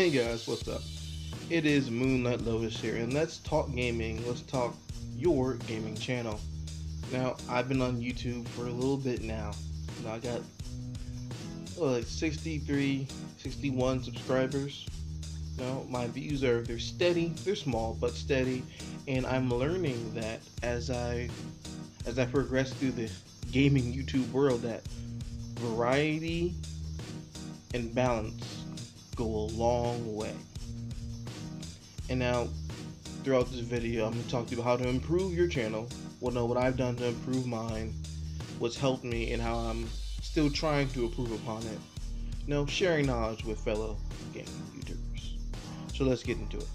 Hey guys, what's up? It is Moonlight Lotus here, and let's talk gaming. Let's talk your gaming channel. Now, I've been on YouTube for a little bit now. I got like 63, 61 subscribers. Now, my views they're steady, they're small but steady, and I'm learning that as I progress through the gaming YouTube world, that variety and balance go a long way. And now, throughout this video, I'm going to talk to you about how to improve your channel. Well, know what I've done to improve mine, what's helped me, and how I'm still trying to improve upon it. Sharing knowledge with fellow gaming YouTubers. So let's get into it.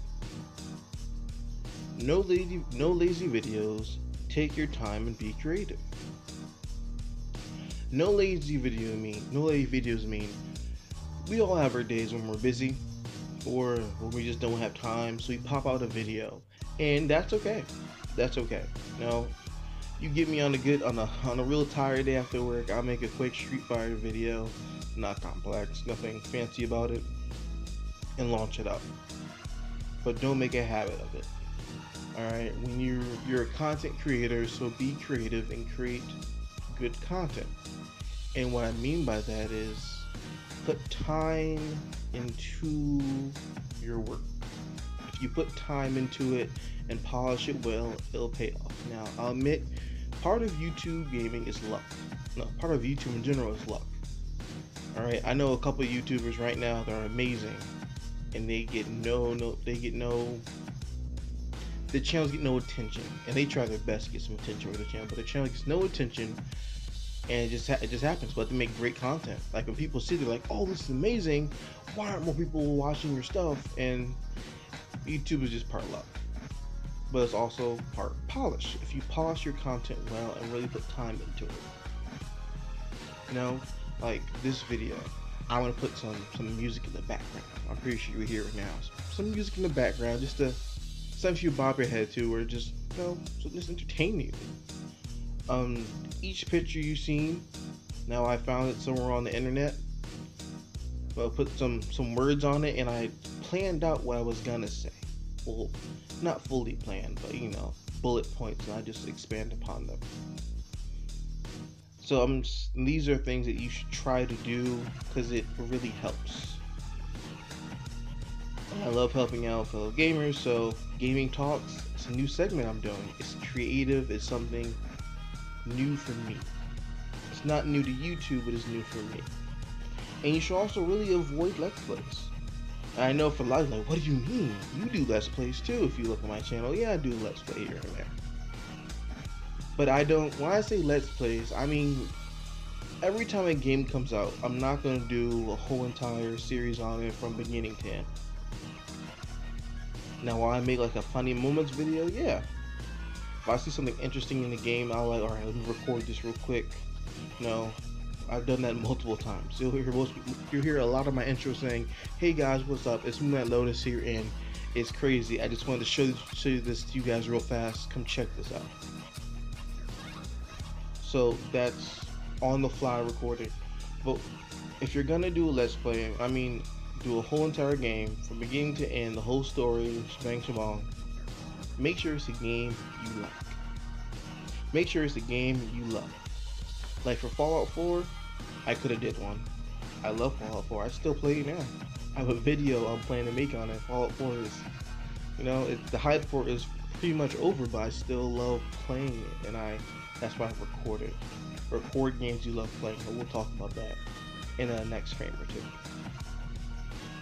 No lazy videos. Take your time and be creative. No lazy videos mean we all have our days when we're busy or when we just don't have time, so we pop out a video, and that's okay. That's okay. You get me on a real tired day after work, I'll make a quick Street Fighter video, not complex, nothing fancy about it, and launch it up. But don't make a habit of it. Alright, when you're a content creator, so be creative and create good content. And what I mean by that is put time into your work. If you put time into it and polish it well, it'll pay off. Now, I'll admit, part of YouTube gaming is luck. No, part of YouTube in general is luck. Alright, I know a couple of YouTubers right now that are amazing, and the channels get no attention, and they try their best to get some attention with the channel, but the channel gets no attention, and it just happens. But they make great content. Like when people see, they're like, "Oh, this is amazing! Why aren't more people watching your stuff?" And YouTube is just part luck, but it's also part polish. If you polish your content well and really put time into it, like this video, I want to put some music in the background. I'm pretty sure you hear it now. Some music in the background, just to something you bob your head to, or just just entertain you. Each picture you've seen, now I found it somewhere on the internet. But I put some words on it, and I planned out what I was gonna say. Well, not fully planned, but bullet points, and I just expand upon them. So these are things that you should try to do because it really helps. And I love helping out fellow gamers, so Gaming Talks, it's a new segment I'm doing. It's creative, it's something new for me. It's not new to YouTube, but it's new for me. And you should also really avoid Let's Plays. I know for a lot of you, like, what do you mean? You do Let's Plays too if you look at my channel. Yeah, I do Let's Play here and there. But I don't, when I say Let's Plays, I mean, every time a game comes out, I'm not going to do a whole entire series on it from beginning to end. Now, while I make like a funny moments video, yeah. If I see something interesting in the game, I'll like, alright, let me record this real quick. I've done that multiple times. You'll hear a lot of my intro saying, "Hey guys, what's up? It's Moonlight Lotus here, and it's crazy. I just wanted to show you this to you guys real fast. Come check this out." So that's on the fly recording. But if you're gonna do a Let's Play, I mean, do a whole entire game from beginning to end, the whole story, shebang shabong, make sure it's a game you like. Make sure it's a game you love. Like for Fallout 4, I could have did one. I love Fallout 4. I still play it now. I have a video I'm planning to make on it. Fallout 4 is, the hype for it is pretty much over, but I still love playing it, and that's why I record it. Record games you love playing, but we'll talk about that in the next frame or two.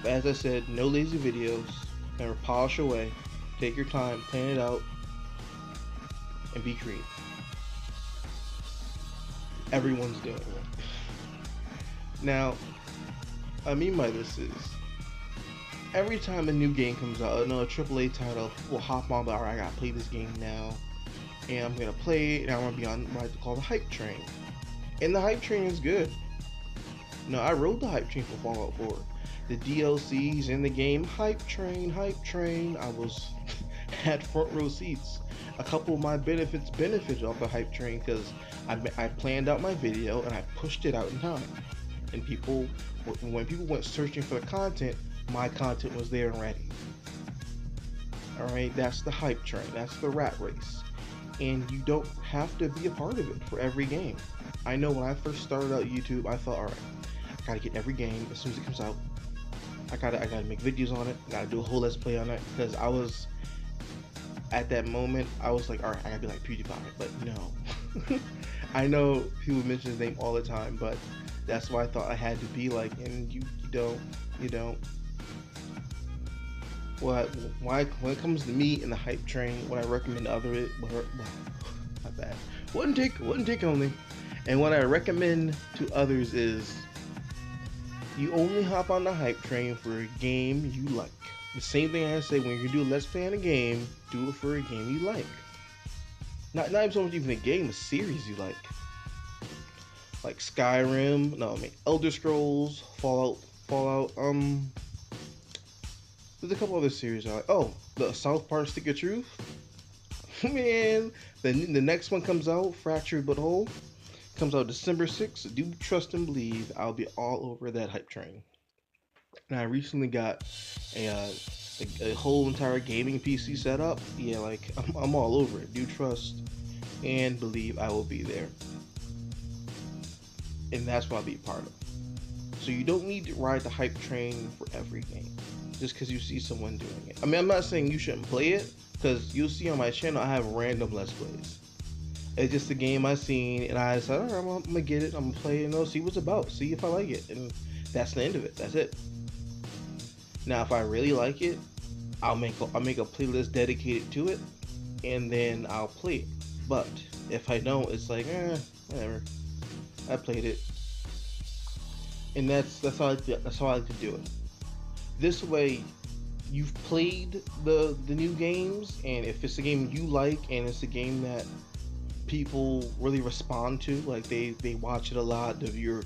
But as I said, no lazy videos. Never polish away. Take your time, plan it out, and be creative. Everyone's doing it. Now, what I mean by this is, every time a new game comes out, a AAA title, we'll hop on, but alright, I gotta play this game now, and I'm gonna play it, and I'm gonna be on what I call the hype train. And the hype train is good. I rode the hype train for Fallout 4. The DLCs in the game, hype train. I was had front row seats. A couple of my benefited off the hype train because I planned out my video and I pushed it out in time. And when people went searching for the content, my content was there and ready. Alright, that's the hype train, that's the rat race. And you don't have to be a part of it for every game. I know when I first started out YouTube, I thought, alright, I gotta get every game as soon as it comes out. I gotta make videos on it, gotta do a whole let's play on it, because I was, at that moment, I was like, alright, I gotta be like PewDiePie, but no. I know people mention his name all the time, but that's why I thought I had to be like, and you don't. When it comes to me and the hype train, what I recommend to others, my bad, one take only, and what I recommend to others is, you only hop on the hype train for a game you like. The same thing I say, when you do a let's play on a game, do it for a game you like. Not even so much even a game, a series you like Skyrim, Elder Scrolls, Fallout. There's a couple other series I like. Oh, the South Park Stick of Truth. Man, the next one comes out, Fractured But Whole. Comes out December 6th. Do trust and believe I'll be all over that hype train. And I recently got a whole entire gaming PC set up. Yeah, like I'm all over it. Do trust and believe I will be there. And that's what I'll be a part of. So you don't need to ride the hype train for every game just because you see someone doing it. I mean, I'm not saying you shouldn't play it, because you'll see on my channel I have random let's plays. It's just a game I seen and I said, alright, I'm gonna get it, I'm gonna play it, see what it's about, see if I like it, and that's the end of it. That's it. Now if I really like it, I'll make a playlist dedicated to it, and then I'll play it. But if I don't, it's like, whatever. I played it, and that's how I like to do it. This way, you've played the new games, and if it's a game you like and it's a game that people really respond to, like they watch it a lot, your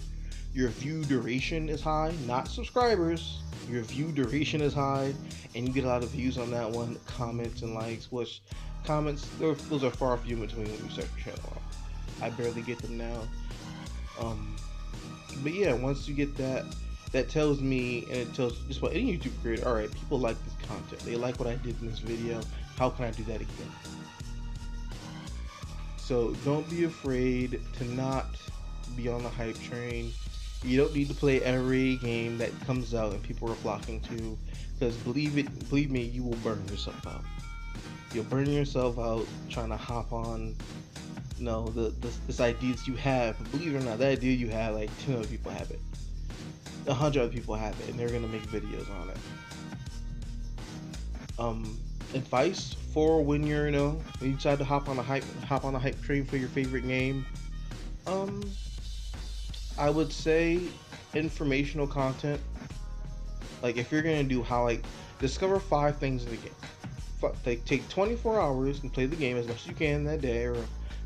view duration is high, not subscribers. Your view duration is high, and you get a lot of views on that one, comments and likes. Which comments, those are far few between when you start your channel off. I barely get them now. But yeah, once you get that tells me, and it tells just about any YouTube creator, alright, people like this content, they like what I did in this video, how can I do that again? So don't be afraid to not be on the hype train. You don't need to play every game that comes out and people are flocking to, because believe me, you will burn yourself out. You'll burn yourself out trying to hop on this idea that you have. But believe it or not, that idea you have, like 10 other people have it, 100 other people have it, and they're gonna make videos on it. Advice for when you're when you decide to hop on the hype train for your favorite game. I would say informational content. Like if you're gonna do discover 5 things in the game. Take 24 hours and play the game as much as you can that day, or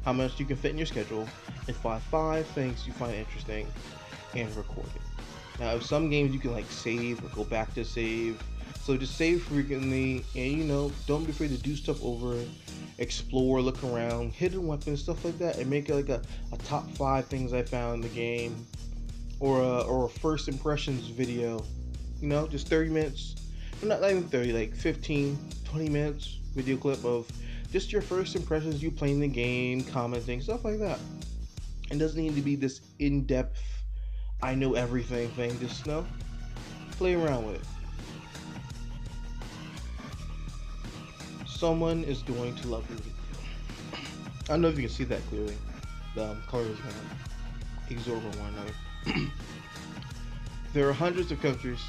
how much you can fit in your schedule, and find 5 things you find interesting and record it. Now, if some games you can save or go back to save, so just save frequently, and don't be afraid to do stuff over, explore, look around, hidden weapons, stuff like that, and make it a top 5 things I found in the game, or a first impressions video. Just 30 minutes, not even 30, 15, 20 minutes video clip of just your first impressions, you playing the game, commenting, stuff like that. It doesn't need to be this in-depth, I know everything thing. Just play around with it. Someone is going to love your video. I don't know if you can see that clearly. The colors are exorbitant one another. There are hundreds of countries,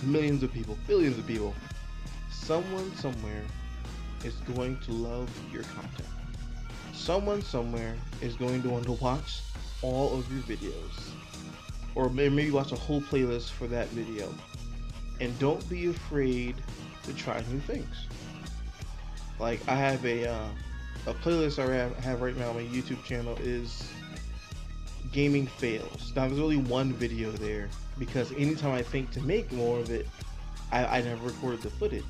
millions of people, billions of people. Someone somewhere is going to love your content. Someone somewhere is going to want to watch all of your videos, or maybe watch a whole playlist for that video. And don't be afraid to try new things. I have a playlist I have right now on my YouTube channel is gaming fails. Now there's only one video there because anytime I think to make more of it, I never record the footage.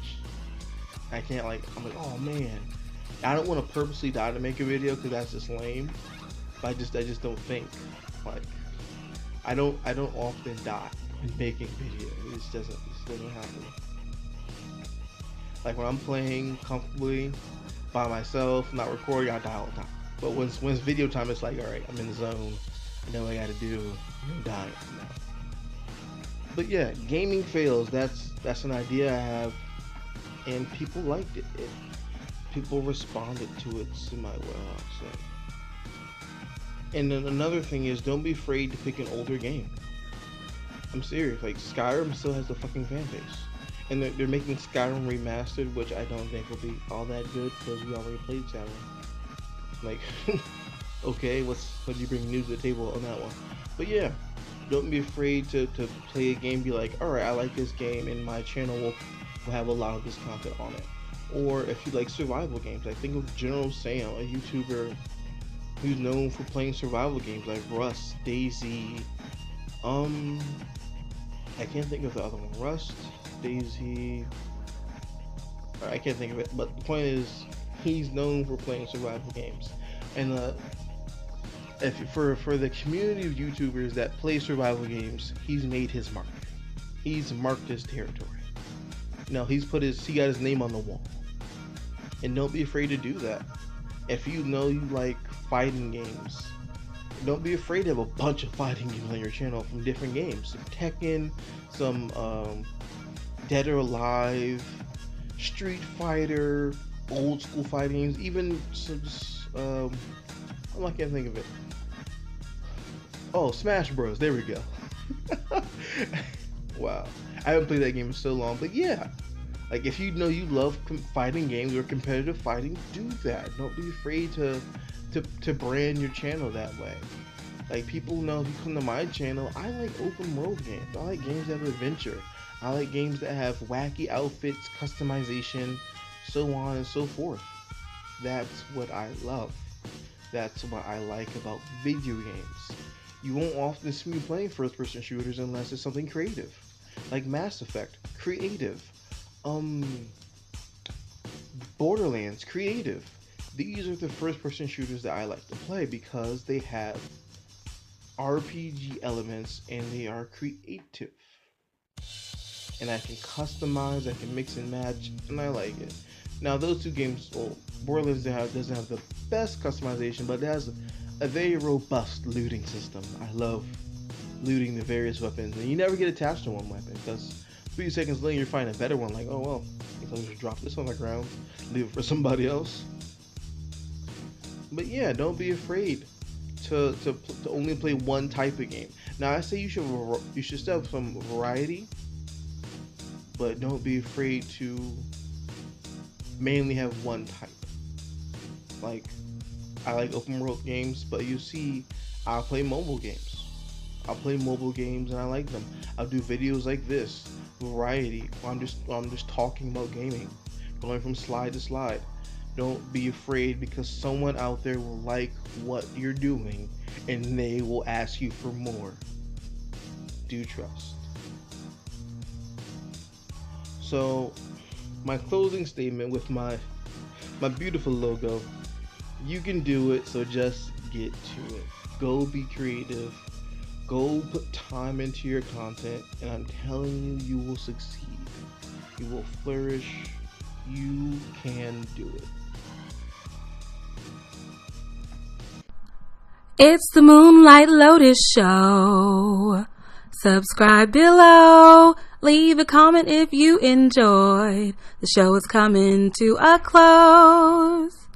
I can't I'm like, oh man, I don't want to purposely die to make a video because that's just lame. But I just don't think I don't often die. and making videos. This doesn't happen. Like when I'm playing comfortably by myself, not recording, I die all the time. But when it's video time, it's like, all right, I'm in the zone. I know what I gotta do. I'm dying now. But yeah, gaming fails. That's an idea I have, and people liked it. People responded to it semi-well. So. And then another thing is, don't be afraid to pick an older game. I'm serious. Like Skyrim still has the fucking fan base, and they're making Skyrim remastered, which I don't think will be all that good because we already played Skyrim. Like, okay, what do you bring new to the table on that one? But yeah, don't be afraid to play a game. Be like, all right, I like this game, and my channel will have a lot of this content on it. Or if you like survival games, I think of General Sam, a YouTuber who's known for playing survival games like Rust, DayZ. I can't think of the other one. Rust, DayZ. I can't think of it. But the point is, he's known for playing survival games, and for the community of YouTubers that play survival games, he's made his mark. He's marked his territory. No, he got his name on the wall. And don't be afraid to do that. If you know you like fighting games, don't be afraid to have a bunch of fighting games on your channel from different games. Some Tekken, some Dead or Alive, Street Fighter, old school fighting games, even some I can't think of it. Oh, Smash Bros. There we go. Wow, I haven't played that game in so long, but yeah. Like, if you know you love fighting games or competitive fighting, do that. Don't be afraid to brand your channel that way. Like, people know if you come to my channel, I like open world games. I like games that have adventure. I like games that have wacky outfits, customization, so on and so forth. That's what I love. That's what I like about video games. You won't often see me playing first-person shooters unless it's something creative. Like Mass Effect, creative. Borderlands, creative. These are the first-person shooters that I like to play because they have RPG elements and they are creative. And I can customize, I can mix and match, and I like it. Now those two games, well, Borderlands doesn't have the best customization, but it has a very robust looting system. I love looting the various weapons, and you never get attached to one weapon because 3 seconds later, you find a better one. Like, oh well, I guess I'll just drop this on the ground, leave it for somebody else. But yeah, don't be afraid to only play one type of game. Now, I say you should still have some variety, but don't be afraid to mainly have one type. Like, I like open world games, but you see, I'll play mobile games. I'll play mobile games and I like them. I'll do videos like this. Variety. I'm just talking about gaming, going from slide to slide. Don't be afraid because someone out there will like what you're doing and they will ask you for more. Do trust. So my closing statement with my beautiful logo, you can do it, so just get to it. Go be creative. Go put time into your content, and I'm telling you, you will succeed. You will flourish. You can do it. It's the Moonlight Lotus Show. Subscribe below. Leave a comment if you enjoyed. The show is coming to a close.